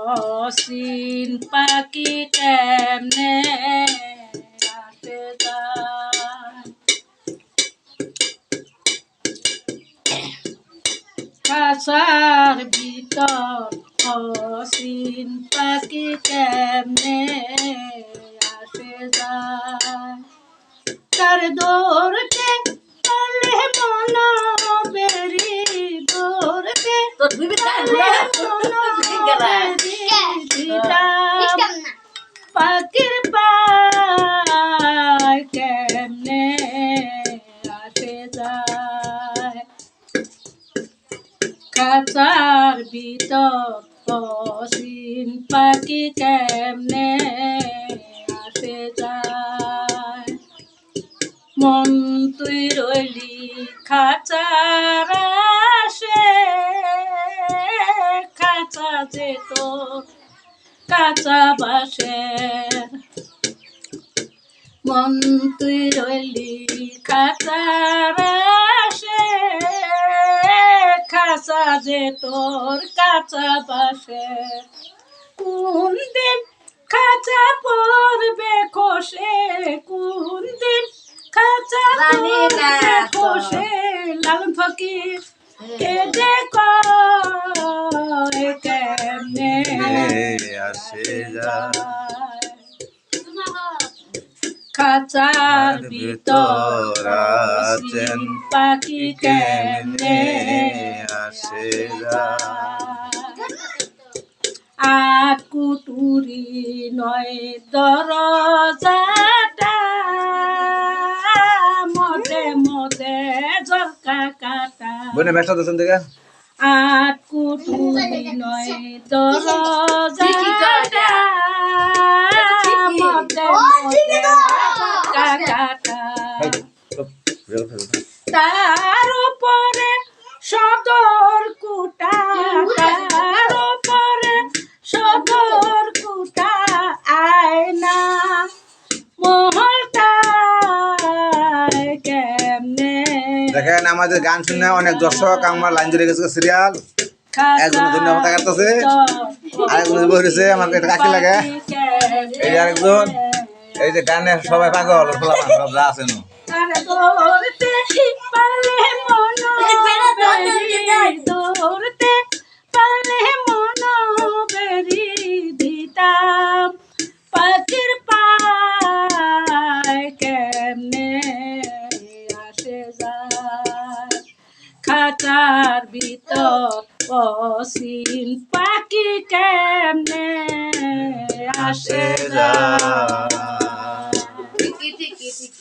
অসীন পাখি কেমনে আসে যায় খাঁচার ভিতর অসীন পাখি কেমনে আসে যায় তার দৌড়তে পারলে মন বেরি দৌড়তে পারলে মন বেরি দিতাম পাখির পায় কেমনে আসে যায় খাঁচার ভিতর অসীম পাখি কেমনে আসে যায় মন তুই রইলি খাঁচার আসে খাঁচা যে তোর কাঁচা বাসের মন তুই রইলি খাঁচার আসে খাঁচা যে তোর কাঁচা বাসের কোন দিন খাঁচা পড়বে খসে কোন দিন খাঁচা পড়বে খসে লালন ফকির কেঁদে কয় কেমনে আসে যায় খাঁচার ভিতর আছেন পাখি কেমনে আসে যায় আকুটুরি নয় দরজাটা মধ্যে মধ্যে ঝরকা কাটা বনে ব্যস্ত আছেন দেখা আকুটুরি নয় দরজাটা মধ্যে মধ্যে ঝরকা কাটা তার উপরে সদর কুটা তার উপরে সদর কুটা আয়না মহলটায় কেমনে দেখেন আমাদের গান শুনে অনেক দর্শক আমার লাইন ধরে গেছে সিরিয়াল একজন ধন্যবাদ কাটতেছে আরেকজন বসেছে আমার একটা কাকি লাগে এই আরেকজন এই যে গানে সবাই পাগল সব যা আছে না দৌড়তে পারলে মন দৌড়তে পারলে মন বেরি দিতাম পাখির পায় কেমনে আসে যায় খাঁচার ভিতর অসীম পাখি কেমনে আসে যায়।